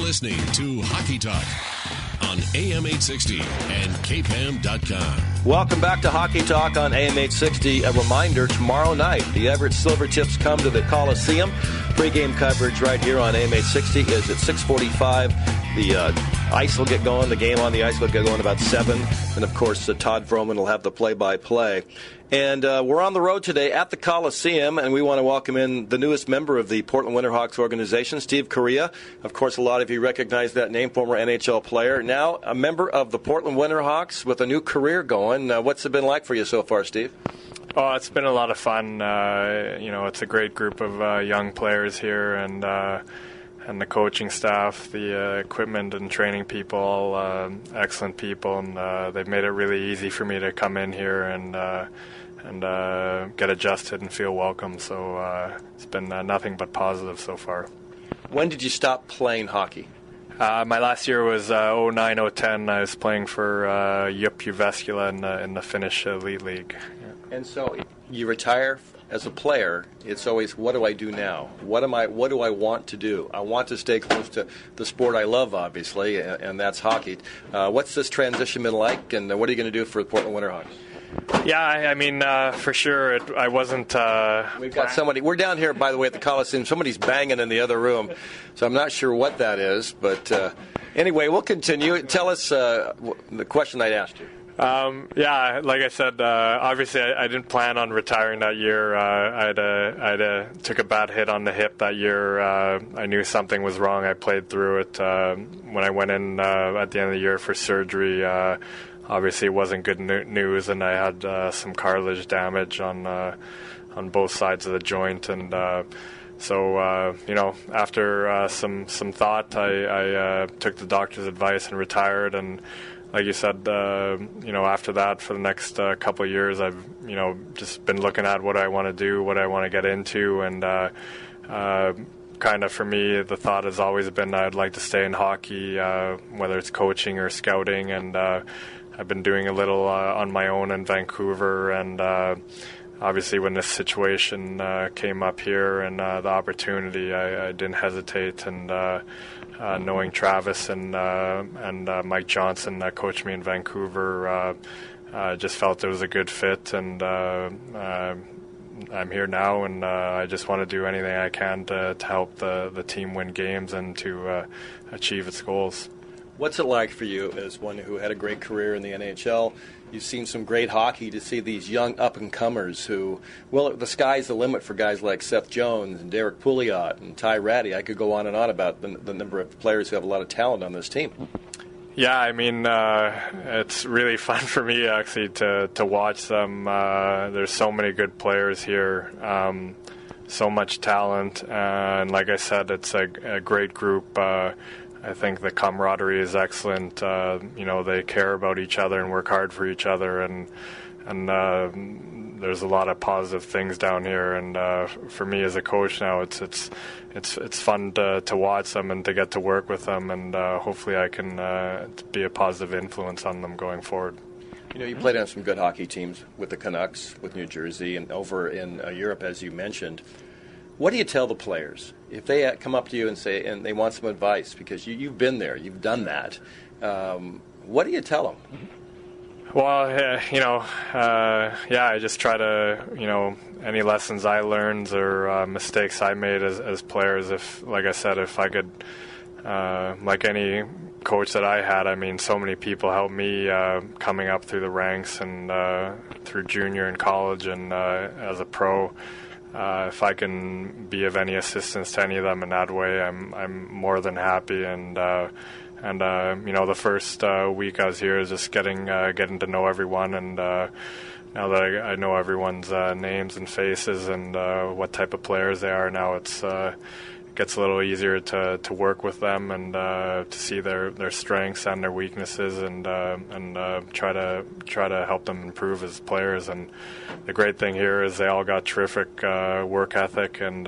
listening to Hockey Talk on AM 860 and kpam.com. Welcome back to Hockey Talk on AM 860. A reminder, tomorrow night, the Everett Silvertips come to the Coliseum. Pre-game coverage right here on AM 860 is at 6:45. The ice will get going. The game on the ice will get going about 7. And, of course, Todd Froman will have the play-by-play. And we're on the road today at the Coliseum, and we want to welcome in the newest member of the Portland Winterhawks organization, Steve Kariya. Of course, a lot of you recognize that name, former NHL player. Now a member of the Portland Winterhawks with a new career going. What's it been like for you so far, Steve? Oh, it's been a lot of fun. It's a great group of young players here, and the coaching staff, the equipment and training people, all excellent people, and they've made it really easy for me to come in here and get adjusted and feel welcome. So it's been nothing but positive so far. When did you stop playing hockey? My last year was 09-010. I was playing for Jyväskylä in the Finnish Elite League. Yeah. And so you retire as a player. It's always, what do I do now? What do I want to do? I want to stay close to the sport I love, obviously, and that's hockey. What's this transition been like, and what are you going to do for the Portland Winterhawks? Yeah, I mean, for sure, I wasn't... We've got somebody... We're down here, by the way, at the Coliseum. Somebody's banging in the other room, so I'm not sure what that is. But anyway, we'll continue. Tell us the question I asked you. Yeah, like I said, obviously I didn't plan on retiring that year. I took a bad hit on the hip that year. I knew something was wrong. I played through it. When I went in at the end of the year for surgery, obviously it wasn't good news, and I had some cartilage damage on both sides of the joint, and so after some thought, I took the doctor's advice and retired. And like you said, after that, for the next couple of years, I've just been looking at what I want to do, what I want to get into, and kind of for me, the thought has always been I'd like to stay in hockey, whether it's coaching or scouting, and I've been doing a little on my own in Vancouver, and obviously when this situation came up here and the opportunity, I didn't hesitate, and knowing Travis and Mike Johnson that coached me in Vancouver, just felt it was a good fit, and I'm here now, and I just want to do anything I can to help the team win games and to achieve its goals. What's it like for you as one who had a great career in the NHL? You've seen some great hockey, to see these young up-and-comers who, well, the sky's the limit for guys like Seth Jones and Derek Pouliot and Ty Ratty. I could go on and on about the number of players who have a lot of talent on this team. Yeah, I mean, it's really fun for me, actually, to watch them. There's so many good players here, so much talent, and like I said, it's a great group. I think the camaraderie is excellent. They care about each other and work hard for each other, and there's a lot of positive things down here. And for me as a coach now, it's fun to watch them and to get to work with them, and hopefully I can be a positive influence on them going forward. You played on some good hockey teams with the Canucks, with New Jersey, and over in Europe, as you mentioned. What do you tell the players if they come up to you and say, and they want some advice, because you've been there, you've done that? What do you tell them? Well, I just try to, any lessons I learned or mistakes I made as players. If I could, like any coach that I had, I mean, so many people helped me coming up through the ranks and through junior and college and as a pro. If I can be of any assistance to any of them in that way, I'm more than happy. And the first week I was here is just getting to know everyone, and now that I know everyone's names and faces and what type of players they are, now it gets a little easier to work with them and to see their strengths and their weaknesses, and try to help them improve as players. And the great thing here is they all got terrific work ethic, and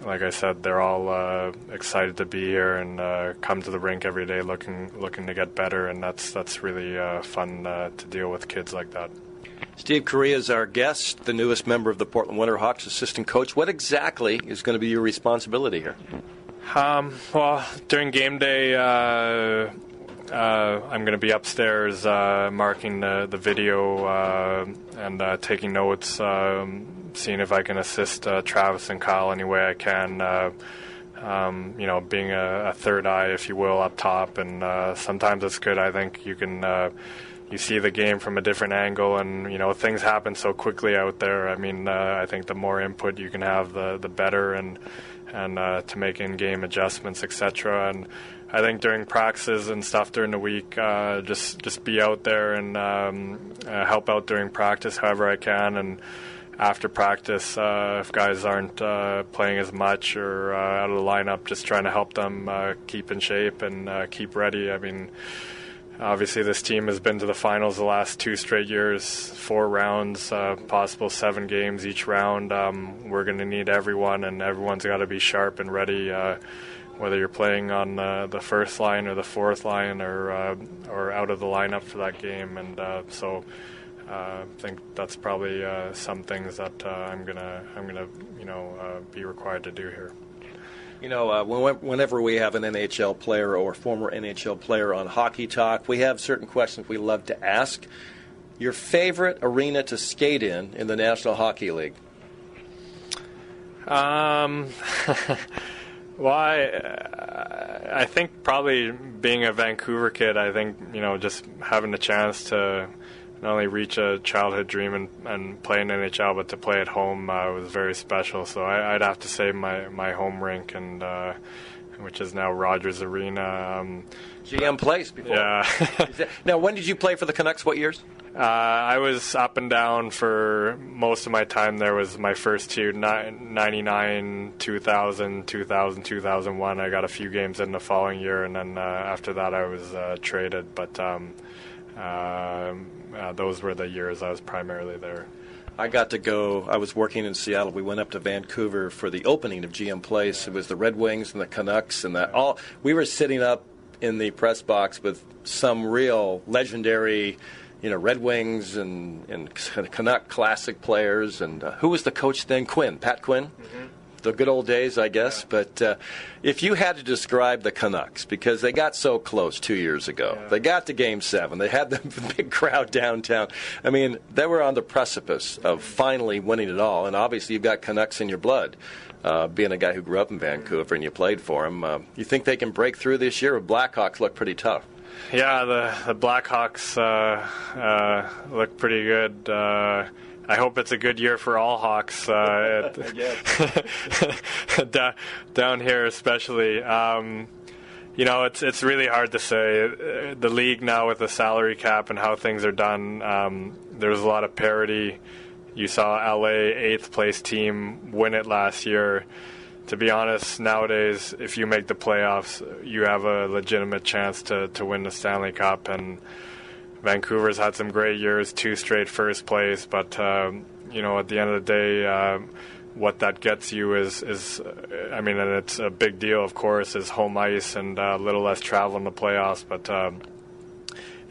like I said, they're all excited to be here and come to the rink every day looking to get better, and that's really fun to deal with kids like that. Steve Kariya is our guest, the newest member of the Portland Winterhawks, assistant coach. What exactly is going to be your responsibility here? Well, during game day, I'm going to be upstairs marking the video and taking notes, seeing if I can assist Travis and Kyle any way I can. Being a third eye, if you will, up top, and sometimes it's good. I think you can you see the game from a different angle, and things happen so quickly out there. I mean, I think the more input you can have, the better, and to make in-game adjustments, etc. And I think during practices and stuff during the week, just be out there and help out during practice however I can. And after practice, if guys aren't playing as much or out of the lineup, just trying to help them keep in shape and keep ready. I mean, obviously this team has been to the finals the last 2 straight years, 4 rounds, possible 7 games each round. We're going to need everyone, and everyone's got to be sharp and ready, whether you're playing on the first line or the fourth line or out of the lineup for that game. And so I think that's probably some things that I'm gonna be required to do here. Whenever we have an NHL player or former NHL player on Hockey Talk, we have certain questions we love to ask. Your favorite arena to skate in the National Hockey League? Well, I think probably being a Vancouver kid, I think, just having the chance to not only reach a childhood dream and play in NHL, but to play at home was very special. So I'd have to say my home rink, and which is now Rogers Arena. GM Place before. Yeah. Now, when did you play for the Canucks? What years? I was up and down for most of my time there. Was my first 2, 99, 2000, 2001. I got a few games in the following year, and then after that I was traded. But those were the years I was primarily there. I got to go. I was working in Seattle. We went up to Vancouver for the opening of GM Place. It was the Red Wings and the Canucks, and that all. We were sitting up in the press box with some real legendary, Red Wings and Canuck classic players. And who was the coach then? Pat Quinn. Mm-hmm. The good old days, I guess. Yeah. But if you had to describe the Canucks, because they got so close 2 years ago, they got to Game 7, they had the big crowd downtown. I mean, they were on the precipice of finally winning it all, and obviously you've got Canucks in your blood. Being a guy who grew up in Vancouver and you played for them, you think they can break through this year? Blackhawks look pretty tough. Yeah, the Blackhawks look pretty good. I hope it's a good year for all Hawks down here, especially. It's really hard to say. The league now with the salary cap and how things are done, there's a lot of parity. You saw LA 8th place team win it last year. To be honest, nowadays, if you make the playoffs, you have a legitimate chance to win the Stanley Cup. And Vancouver's had some great years, 2 straight first place, but at the end of the day, what that gets you is and it's a big deal, of course, is home ice and a little less travel in the playoffs, but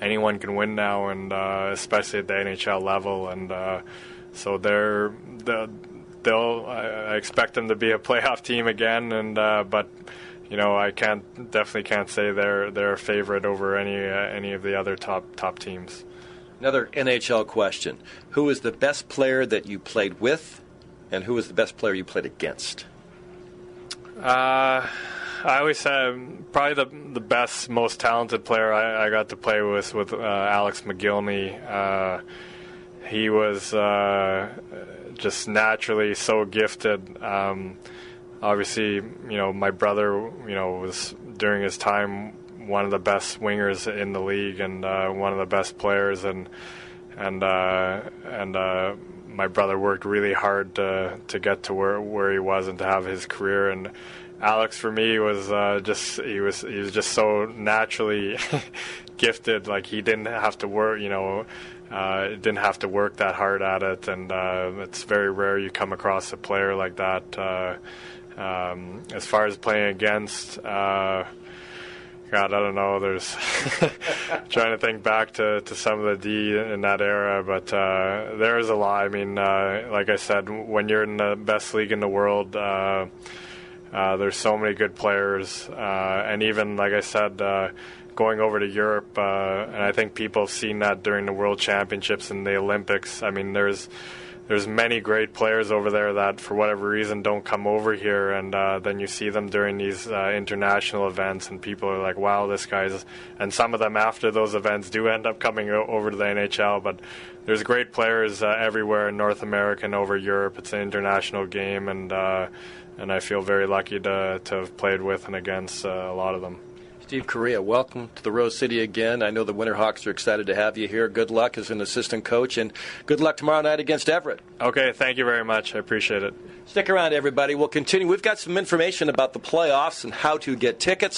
anyone can win now, and especially at the NHL level, and so I expect them to be a playoff team again, and but. I definitely can't say they're a favorite over any of the other top teams. Another NHL question: who is the best player that you played with, and who is the best player you played against? I always say probably the best, most talented player I got to play with Alex McGillney. He was just naturally so gifted. Obviously, my brother, was during his time one of the best wingers in the league and one of the best players, and my brother worked really hard to get to where he was and to have his career. And Alex, for me, was he was just so naturally gifted. Like, he didn't have to work, didn't have to work that hard at it, and it's very rare you come across a player like that. As far as playing against, God, I don't know. There's trying to think back to some of the D in that era, but there is a lot. I mean, like I said, when you're in the best league in the world, There's so many good players, and even, like I said, going over to Europe, and I think people have seen that during the World Championships and the Olympics. I mean, there's many great players over there that, for whatever reason, don't come over here, and then you see them during these international events, and people are like, wow, this guy's... And some of them, after those events, do end up coming over to the NHL, but there's great players everywhere in North America and over Europe. It's an international game, and I feel very lucky to have played with and against a lot of them. Steve Kariya, welcome to the Rose City again. I know the Winterhawks are excited to have you here. Good luck as an assistant coach, and good luck tomorrow night against Everett. Okay, thank you very much. I appreciate it. Stick around, everybody. We'll continue. We've got some information about the playoffs and how to get tickets.